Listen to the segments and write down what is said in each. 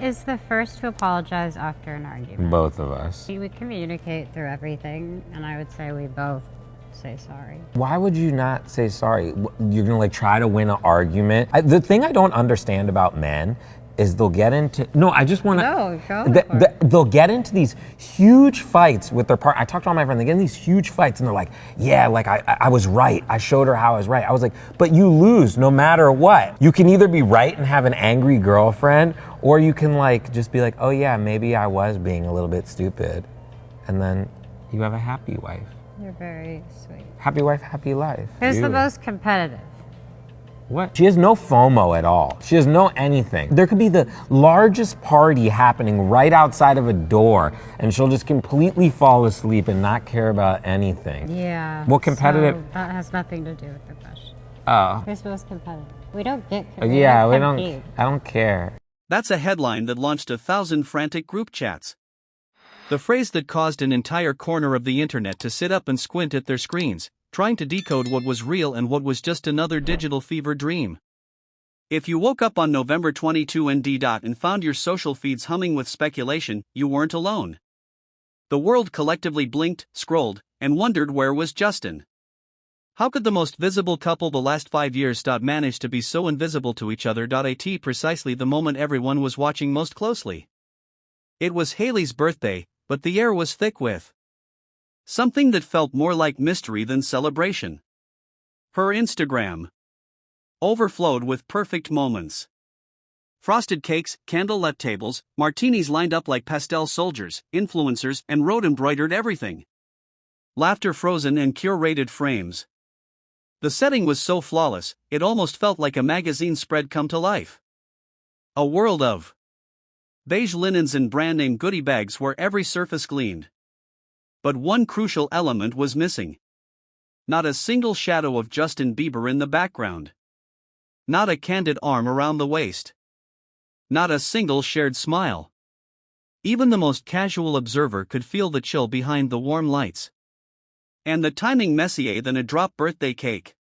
is the first to apologize after an argument? Both of us. We communicate through everything, and I would say we both say sorry. Why would you not say sorry? You're gonna like try to win an argument? The thing I don't understand about men is they'll get into, no, I just wanna, No, go for it. they'll get into these huge fights with their partner. I talked to all my friends, they get in these huge fights and they're like, yeah, like I was right. I showed her how I was right. I was like, but you lose no matter what. You can either be right and have an angry girlfriend, or you can like just be like, oh yeah, maybe I was being a little bit stupid. And then you have a happy wife. You're very sweet. Happy wife, happy life. Who's You. the most competitive? What? She has no FOMO at all. She has no anything. There could be the largest party happening right outside of a door, and she'll just completely fall asleep and not care about anything. Yeah. Well, competitive. So that has nothing to do with the question. Oh. Who's most competitive? We don't get. Yeah, we compete. don't. I don't care. That's a headline that launched 1,000 frantic group chats. The phrase that caused an entire corner of the internet to sit up and squint at their screens, trying to decode what was real and what was just another digital fever dream. If you woke up on November 22 and found your social feeds humming with speculation, you weren't alone. The world collectively blinked, scrolled, and wondered where was Justin. How could the most visible couple the last 5 years manage to be so invisible to each other at precisely the moment everyone was watching most closely? It was Hailey's birthday, but the air was thick with something that felt more like mystery than celebration. Her Instagram overflowed with perfect moments. Frosted cakes, candlelit tables, martinis lined up like pastel soldiers, influencers, and rote-embroidered everything. Laughter frozen in curated frames. The setting was so flawless, it almost felt like a magazine spread come to life. A world of beige linens and brand-name goodie bags where every surface gleamed. But one crucial element was missing. Not a single shadow of Justin Bieber in the background. Not a candid arm around the waist. Not a single shared smile. Even the most casual observer could feel the chill behind the warm lights. And the timing messier than a drop birthday cake.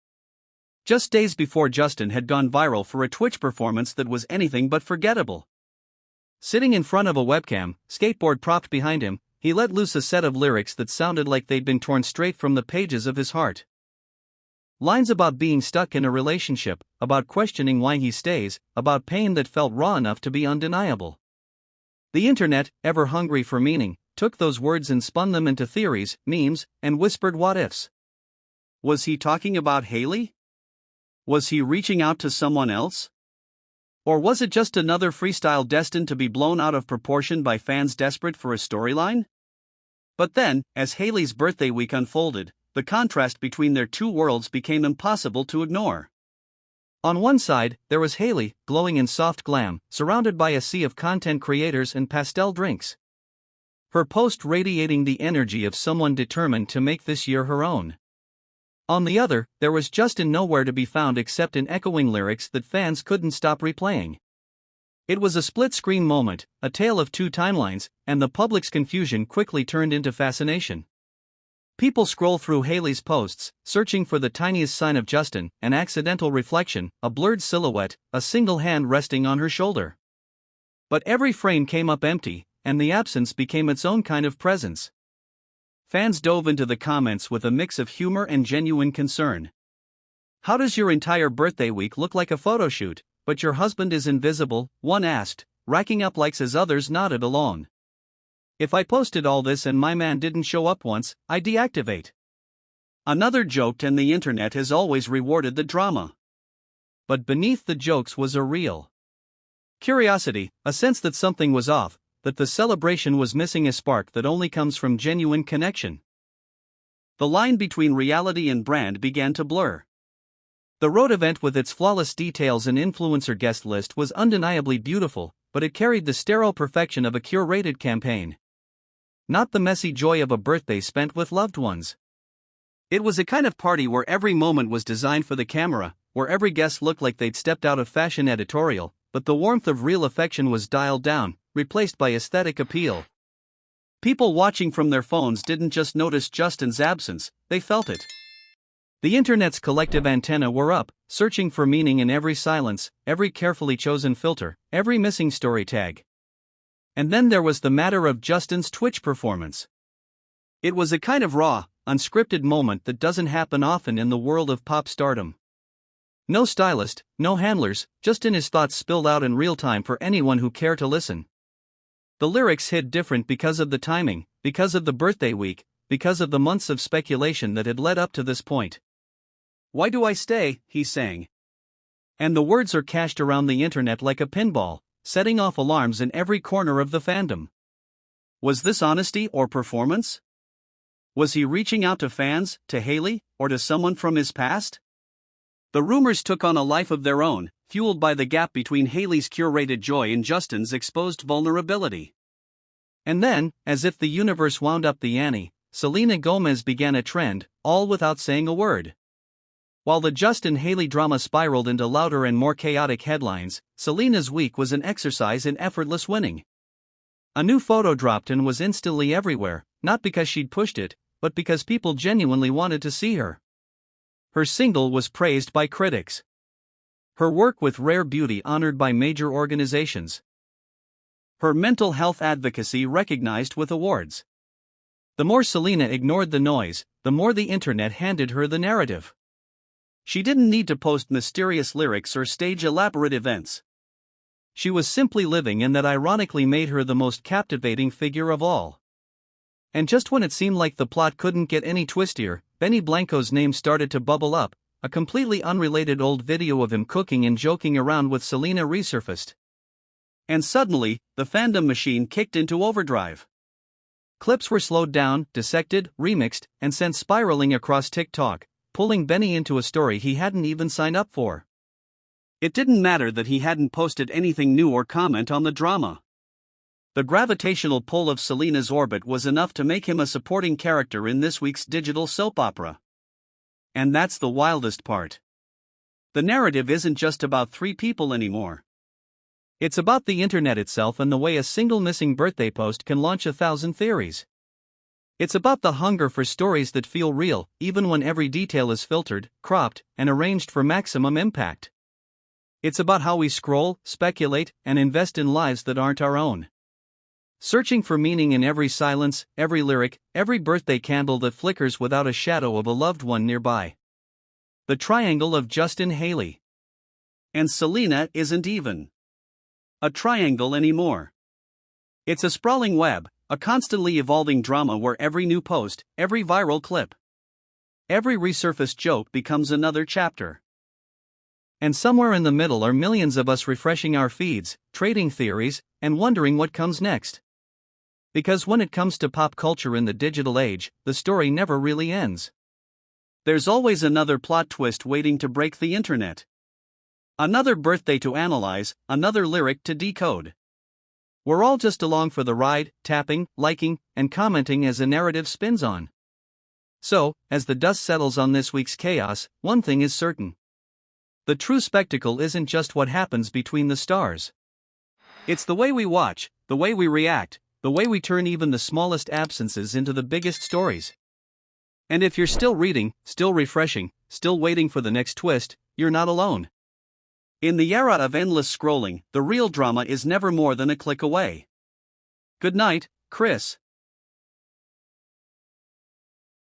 Just days before Justin had gone viral for a Twitch performance that was anything but forgettable. Sitting in front of a webcam, skateboard propped behind him, he let loose a set of lyrics that sounded like they'd been torn straight from the pages of his heart. Lines about being stuck in a relationship, about questioning why he stays, about pain that felt raw enough to be undeniable. The internet, ever hungry for meaning, took those words and spun them into theories, memes, and whispered what-ifs. Was he talking about Hailey? Was he reaching out to someone else? Or was it just another freestyle destined to be blown out of proportion by fans desperate for a storyline? But then, as Hailey's birthday week unfolded, the contrast between their two worlds became impossible to ignore. On one side, there was Hailey, glowing in soft glam, surrounded by a sea of content creators and pastel drinks. Her post radiating the energy of someone determined to make this year her own. On the other, there was Justin nowhere to be found except in echoing lyrics that fans couldn't stop replaying. It was a split-screen moment, a tale of two timelines, and the public's confusion quickly turned into fascination. People scroll through Hailey's posts, searching for the tiniest sign of Justin, an accidental reflection, a blurred silhouette, a single hand resting on her shoulder. But every frame came up empty, and the absence became its own kind of presence. Fans dove into the comments with a mix of humor and genuine concern. How does your entire birthday week look like a photo shoot, but your husband is invisible? One asked, racking up likes as others nodded along. If I posted all this and my man didn't show up once, I deactivate. Another joked, and the internet has always rewarded the drama. But beneath the jokes was a real curiosity, a sense that something was off, that the celebration was missing a spark that only comes from genuine connection. The line between reality and brand began to blur. The road event with its flawless details and influencer guest list was undeniably beautiful, but it carried the sterile perfection of a curated campaign. Not the messy joy of a birthday spent with loved ones. It was a kind of party where every moment was designed for the camera, where every guest looked like they'd stepped out of fashion editorial, but the warmth of real affection was dialed down, replaced by aesthetic appeal. People watching from their phones didn't just notice Justin's absence, they felt it. The internet's collective antennae were up, searching for meaning in every silence, every carefully chosen filter, every missing story tag. And then there was the matter of Justin's Twitch performance. It was a kind of raw, unscripted moment that doesn't happen often in the world of pop stardom. No stylist, no handlers, just in his thoughts spilled out in real time for anyone who cared to listen. The lyrics hit different because of the timing, because of the birthday week, because of the months of speculation that had led up to this point. "Why do I stay?" he sang. And the words are cached around the internet like a pinball, setting off alarms in every corner of the fandom. Was this honesty or performance? Was he reaching out to fans, to Hailey, or to someone from his past? The rumors took on a life of their own, fueled by the gap between Hailey's curated joy and Justin's exposed vulnerability. And then, as if the universe wound up the ante, Selena Gomez began a trend, all without saying a word. While the Justin-Hailey drama spiraled into louder and more chaotic headlines, Selena's week was an exercise in effortless winning. A new photo dropped and was instantly everywhere, not because she'd pushed it, but because people genuinely wanted to see her. Her single was praised by critics. Her work with rare beauty honored by major organizations. Her mental health advocacy recognized with awards. The more Selena ignored the noise, the more the internet handed her the narrative. She didn't need to post mysterious lyrics or stage elaborate events. She was simply living, and that ironically made her the most captivating figure of all. And just when it seemed like the plot couldn't get any twistier, Benny Blanco's name started to bubble up. A completely unrelated old video of him cooking and joking around with Selena resurfaced. And suddenly, the fandom machine kicked into overdrive. Clips were slowed down, dissected, remixed, and sent spiraling across TikTok, pulling Benny into a story he hadn't even signed up for. It didn't matter that he hadn't posted anything new or comment on the drama. The gravitational pull of Selena's orbit was enough to make him a supporting character in this week's digital soap opera. And that's the wildest part. The narrative isn't just about three people anymore. It's about the internet itself and the way a single missing birthday post can launch 1,000 theories. It's about the hunger for stories that feel real, even when every detail is filtered, cropped, and arranged for maximum impact. It's about how we scroll, speculate, and invest in lives that aren't our own. Searching for meaning in every silence, every lyric, every birthday candle that flickers without a shadow of a loved one nearby. The triangle of Justin-Hailey. And Selena isn't even a triangle anymore. It's a sprawling web, a constantly evolving drama where every new post, every viral clip, every resurfaced joke becomes another chapter. And somewhere in the middle are millions of us refreshing our feeds, trading theories, and wondering what comes next. Because when it comes to pop culture in the digital age, the story never really ends. There's always another plot twist waiting to break the internet. Another birthday to analyze, another lyric to decode. We're all just along for the ride, tapping, liking, and commenting as the narrative spins on. So, as the dust settles on this week's chaos, one thing is certain. The true spectacle isn't just what happens between the stars. It's the way we watch, the way we react, the way we turn even the smallest absences into the biggest stories. And if you're still reading, still refreshing, still waiting for the next twist, you're not alone. In the era of endless scrolling, the real drama is never more than a click away. Good night, Chris.